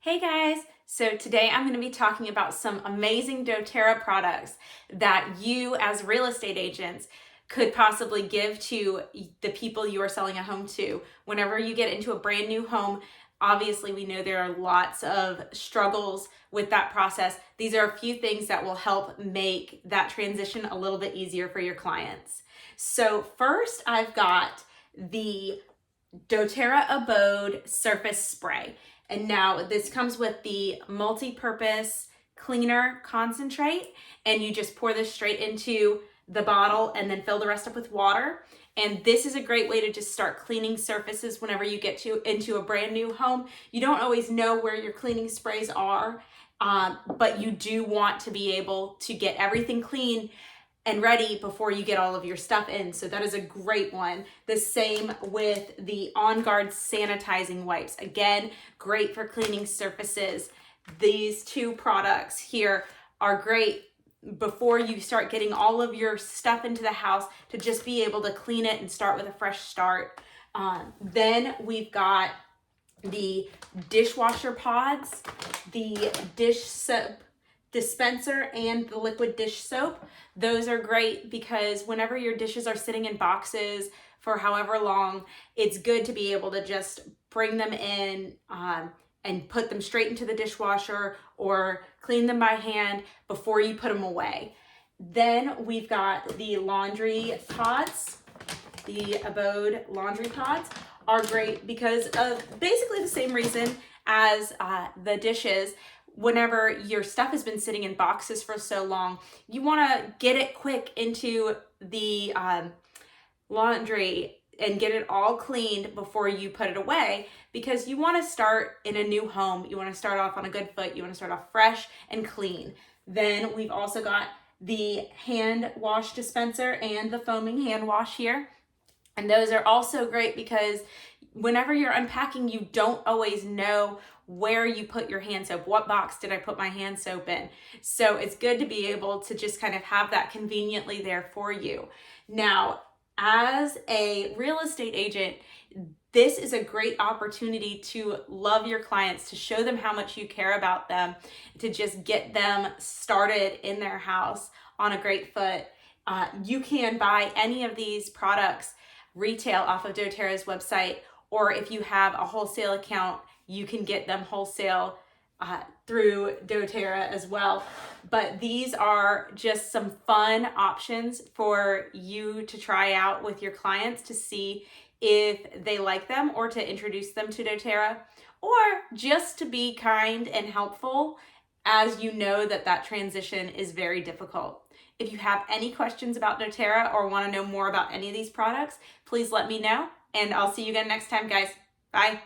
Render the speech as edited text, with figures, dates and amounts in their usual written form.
Hey guys! So today I'm going to be talking about some amazing doTERRA products that you as real estate agents could possibly give to the people you are selling a home to. Whenever you get into a brand new home, obviously we know there are lots of struggles with that process. These are a few things that will help make that transition a little bit easier for your clients. So first I've got the dōTERRA Abode Surface Spray. And now this comes with the multi-purpose cleaner concentrate, and you just pour this straight into the bottle and then fill the rest up with water. And this is a great way to just start cleaning surfaces whenever you get into a brand new home. You don't always know where your cleaning sprays are, but you do want to be able to get everything clean and ready before you get all of your stuff in. So that is a great one. The same with the On Guard sanitizing wipes. Again, great for cleaning surfaces. These two products here are great before you start getting all of your stuff into the house to just be able to clean it and start with a fresh start. Then we've got the Dishwasher Pods, the dish soap dispenser, and the liquid dish soap. Those are great because whenever your dishes are sitting in boxes for however long, it's good to be able to just bring them in and put them straight into the dishwasher or clean them by hand before you put them away. Then we've got the laundry pods. The Abode laundry pods are great because of basically the same reason as the dishes. Whenever your stuff has been sitting in boxes for so long, you want to get it quick into the laundry and get it all cleaned before you put it away, because you want to start in a new home. You want to start off on a good foot. You want to start off fresh and clean. Then we've also got the hand wash dispenser and the foaming hand wash here. And those are also great because whenever you're unpacking, you don't always know where you put your hand soap. What box did I put my hand soap in? So it's good to be able to just kind of have that conveniently there for you. Now, as a real estate agent, this is a great opportunity to love your clients, to show them how much you care about them, to just get them started in their house on a great foot. You can buy any of these products retail off of doTERRA's website, or if you have a wholesale account, you can get them wholesale through doTERRA as well. But these are just some fun options for you to try out with your clients to see if they like them, or to introduce them to doTERRA, or just to be kind and helpful as you know that transition is very difficult. If you have any questions about doTERRA or want to know more about any of these products, please let me know, and I'll see you again next time, guys. Bye.